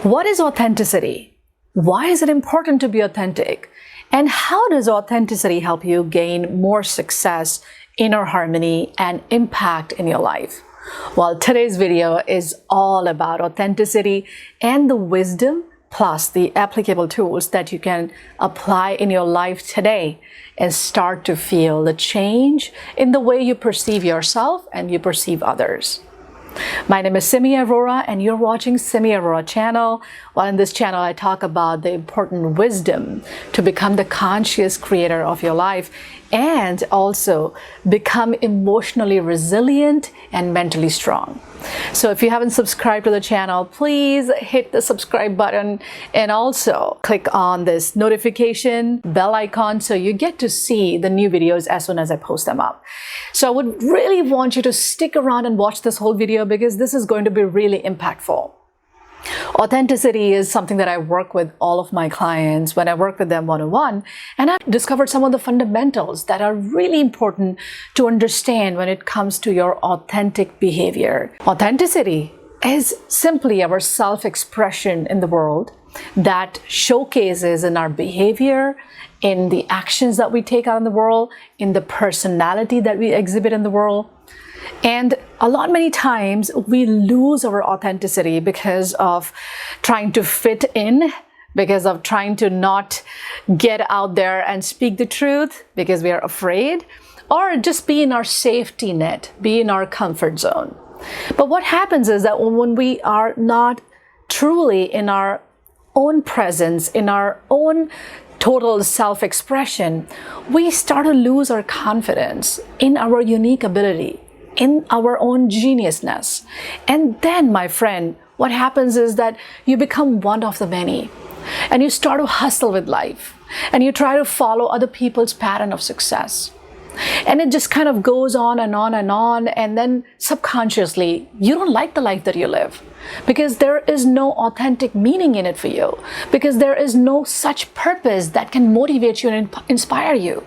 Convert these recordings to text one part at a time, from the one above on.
What is authenticity? Why is it important to be authentic? And how does authenticity help you gain more success, inner harmony, and impact in your life? Well, today's video is all about authenticity and the wisdom plus the applicable tools that you can apply in your life today and start to feel the change in the way you perceive yourself and you perceive others. My name is Simi Arora and you're watching Simi Arora channel. Well, in this channel, I talk about the important wisdom to become the conscious creator of your life and also become emotionally resilient and mentally strong. So if you haven't subscribed to the channel, please hit the subscribe button and also click on this notification bell icon so you get to see the new videos as soon as I post them up. So I would really want you to stick around and watch this whole video because this is going to be really impactful. Authenticity is something that I work with all of my clients when I work with them one-on-one, and I've discovered some of the fundamentals that are really important to understand when it comes to your authentic behavior. Authenticity is simply our self-expression in the world that showcases in our behavior, in the actions that we take out in the world, in the personality that we exhibit in the world. And many times we lose our authenticity because of trying to fit in, because of trying to not get out there and speak the truth because we are afraid, or just be in our safety net, be in our comfort zone. But what happens is that when we are not truly in our own presence, in our own total self-expression, we start to lose our confidence in our unique ability, in our own geniusness. And then, my friend, what happens is that you become one of the many and you start to hustle with life and you try to follow other people's pattern of success. And it just kind of goes on and on and on. And then subconsciously, you don't like the life that you live because there is no authentic meaning in it for you, because there is no such purpose that can motivate you and inspire you.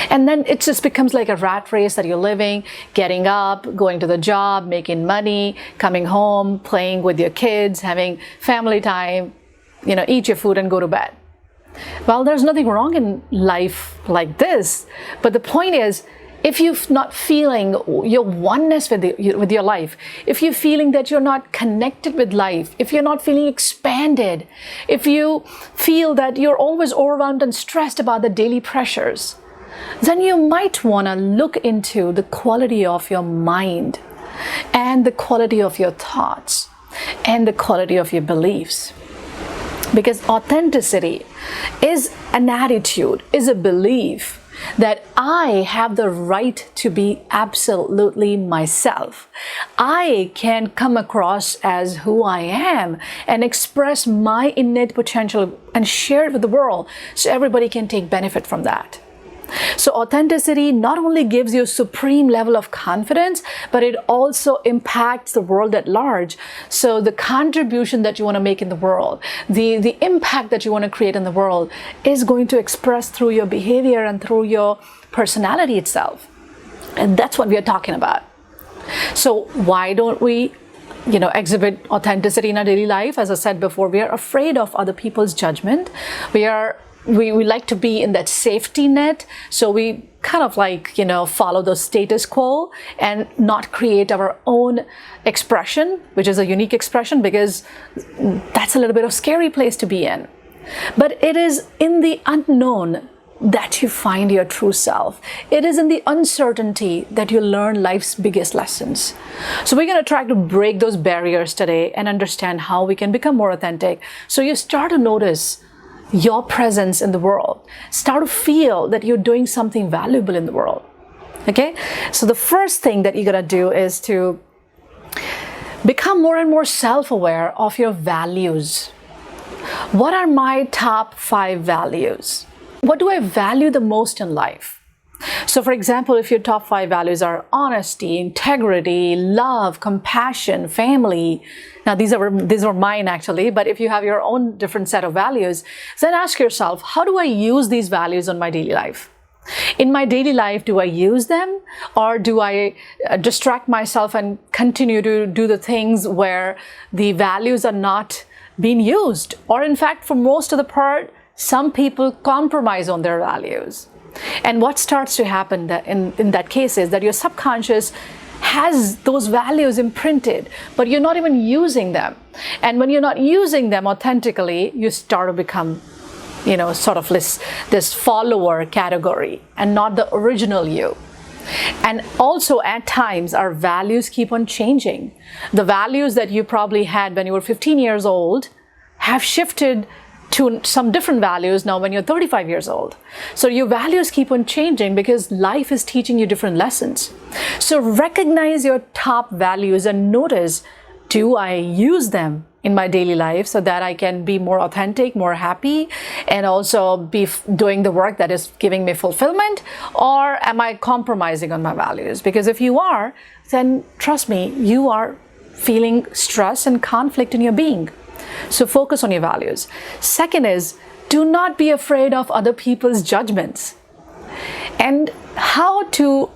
And then it just becomes like a rat race that you're living, getting up, going to the job, making money, coming home, playing with your kids, having family time, eat your food and go to bed. Well, there's nothing wrong in life like this. But the point is, if you're not feeling your oneness with your life, if you're feeling that you're not connected with life, if you're not feeling expanded, if you feel that you're always overwhelmed and stressed about the daily pressures, then you might want to look into the quality of your mind and the quality of your thoughts and the quality of your beliefs. Because authenticity is an attitude, is a belief that I have the right to be absolutely myself. I can come across as who I am and express my innate potential and share it with the world so everybody can take benefit from that. So authenticity not only gives you a supreme level of confidence, but it also impacts the world at large. So the contribution that you want to make in the world, the impact that you want to create in the world is going to express through your behavior and through your personality itself. And that's what we are talking about. So why don't we exhibit authenticity in our daily life? As I said before, we are afraid of other people's judgment. We like to be in that safety net, so we kind of follow the status quo and not create our own expression, which is a unique expression, because that's a little bit of a scary place to be in. But it is in the unknown that you find your true self. It is in the uncertainty that you learn life's biggest lessons. So we're going to try to break those barriers today and understand how we can become more authentic. So you start to notice your presence in the world. Start to feel that you're doing something valuable in the world. Okay? So the first thing that you're going to do is to become more and more self-aware of your values. What are my top 5 values? What do I value the most in life? So for example, if your top 5 values are honesty, integrity, love, compassion, family. Now these are mine actually, but if you have your own different set of values, then ask yourself, how do I use these values in my daily life? In my daily life, do I use them, or do I distract myself and continue to do the things where the values are not being used, or in fact, for most of the part, some people compromise on their values. And what starts to happen in that case is that your subconscious has those values imprinted, but you're not even using them. And when you're not using them authentically, you start to become, sort of this follower category and not the original you. And also at times our values keep on changing. The values that you probably had when you were 15 years old have shifted to some different values now when you're 35 years old. So your values keep on changing because life is teaching you different lessons. So recognize your top values and notice, do I use them in my daily life so that I can be more authentic, more happy, and also be doing the work that is giving me fulfillment? Or am I compromising on my values? Because if you are, then trust me, you are feeling stress and conflict in your being. So focus on your values. Second is, do not be afraid of other people's judgments. And how to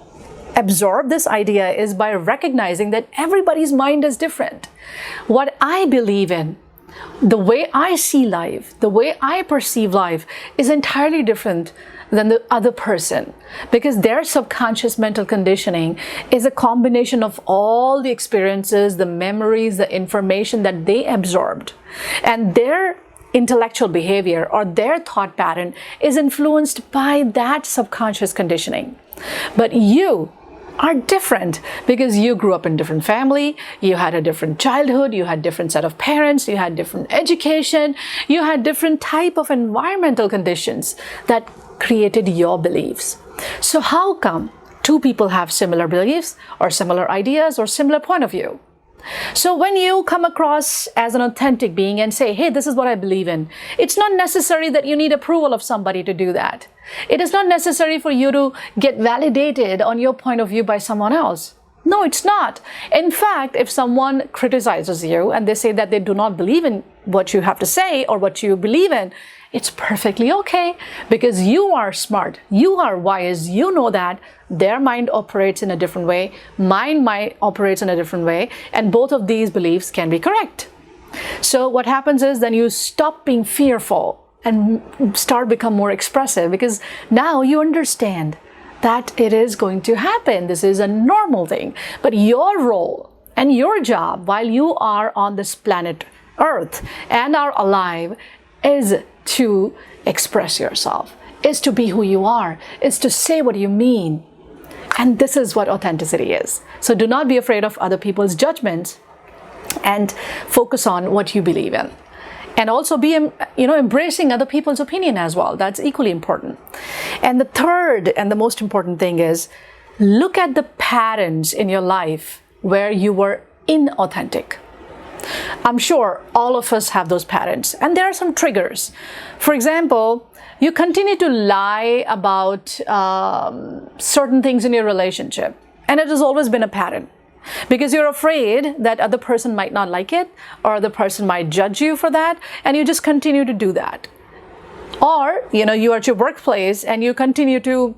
absorb this idea is by recognizing that everybody's mind is different. What I believe in, the way I see life, the way I perceive life is entirely different than the other person, because their subconscious mental conditioning is a combination of all the experiences, the memories, the information that they absorbed, and their intellectual behavior or their thought pattern is influenced by that subconscious conditioning. But you are different because you grew up in different family, you had a different childhood, you had different set of parents, you had different education, you had different type of environmental conditions that created your beliefs. So how come two people have similar beliefs or similar ideas or similar point of view? So when you come across as an authentic being and say, hey, this is what I believe in, it's not necessary that you need approval of somebody to do that. It is not necessary for you to get validated on your point of view by someone else. No, it's not. In fact, if someone criticizes you and they say that they do not believe in what you have to say or what you believe in, it's perfectly okay, because you are smart, you are wise, you know that their mind operates in a different way, mine mind operates in a different way, and both of these beliefs can be correct. So what happens is then you stop being fearful and start become more expressive, because now you understand that it is going to happen. This is a normal thing. But your role and your job while you are on this planet Earth and are alive is to express yourself, is to be who you are, is to say what you mean. And this is what authenticity is. So do not be afraid of other people's judgments and focus on what you believe in. And also be, embracing other people's opinion as well. That's equally important. And the third and the most important thing is, look at the patterns in your life where you were inauthentic. I'm sure all of us have those patterns, and there are some triggers. For example, you continue to lie about certain things in your relationship, and it has always been a pattern because you're afraid that other person might not like it or the person might judge you for that, and you just continue to do that. Or, you are at your workplace and you continue to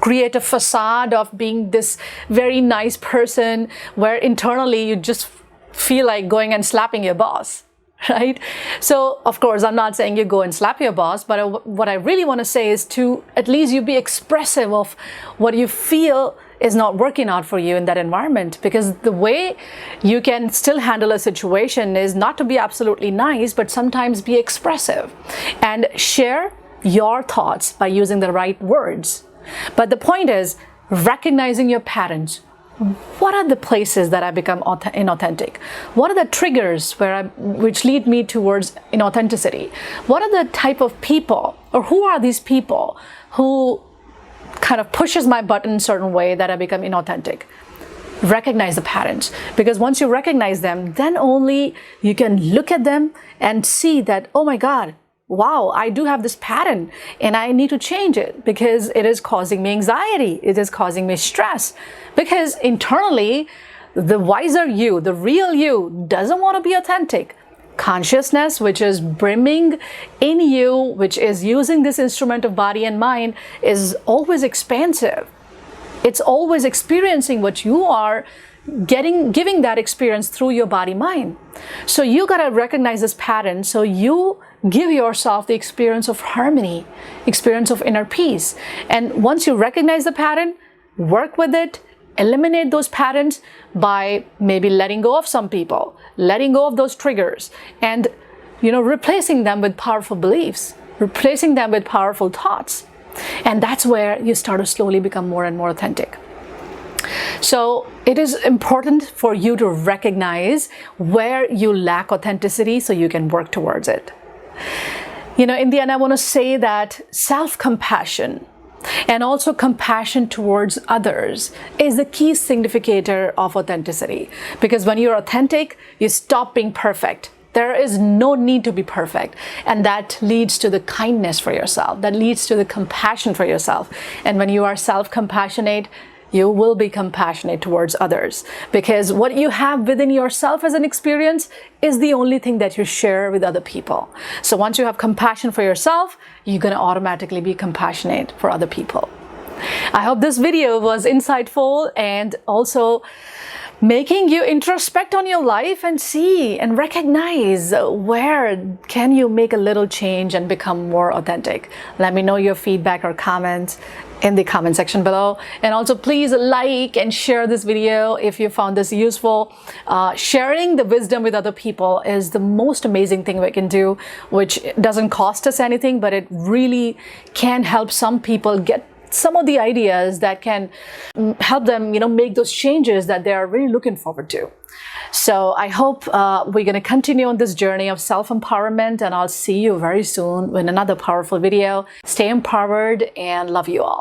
create a facade of being this very nice person where internally you just feel like going and slapping your boss, right? So, of course, I'm not saying you go and slap your boss, but what I really want to say is to at least you be expressive of what you feel is not working out for you in that environment, because the way you can still handle a situation is not to be absolutely nice, but sometimes be expressive and share your thoughts by using the right words. But the point is recognizing your patterns. What are the places that I become inauthentic? What are the triggers which lead me towards inauthenticity? What are the type of people, or who are these people who kind of pushes my button in a certain way that I become inauthentic? Recognize the patterns, because once you recognize them, then only you can look at them and see that, oh my God, wow, I do have this pattern and I need to change it because it is causing me anxiety. It is causing me stress, because internally, the wiser you, the real you, doesn't want to be authentic. Consciousness, which is brimming in you, which is using this instrument of body and mind, is always expansive. It's always experiencing what you are giving that experience through your body mind. So you got to recognize this pattern, so you give yourself the experience of harmony, experience of inner peace. And once you recognize the pattern, work with it, eliminate those patterns by maybe letting go of some people, letting go of those triggers, and replacing them with powerful beliefs, replacing them with powerful thoughts. And that's where you start to slowly become more and more authentic. So it is important for you to recognize where you lack authenticity so you can work towards it. In the end, I want to say that self-compassion and also compassion towards others is the key significator of authenticity. Because when you're authentic, you stop being perfect. There is no need to be perfect. And that leads to the kindness for yourself. That leads to the compassion for yourself. And when you are self-compassionate, you will be compassionate towards others, because what you have within yourself as an experience is the only thing that you share with other people. So once you have compassion for yourself, you're going to automatically be compassionate for other people. I hope this video was insightful and also making you introspect on your life and see and recognize where can you make a little change and become more authentic. Let me know your feedback or comments in the comment section below. And also please like and share this video if you found this useful. Sharing the wisdom with other people is the most amazing thing we can do, which doesn't cost us anything, but it really can help some people get some of the ideas that can help them, make those changes that they are really looking forward to. So I hope we're going to continue on this journey of self-empowerment, and I'll see you very soon with another powerful video. Stay empowered and love you all.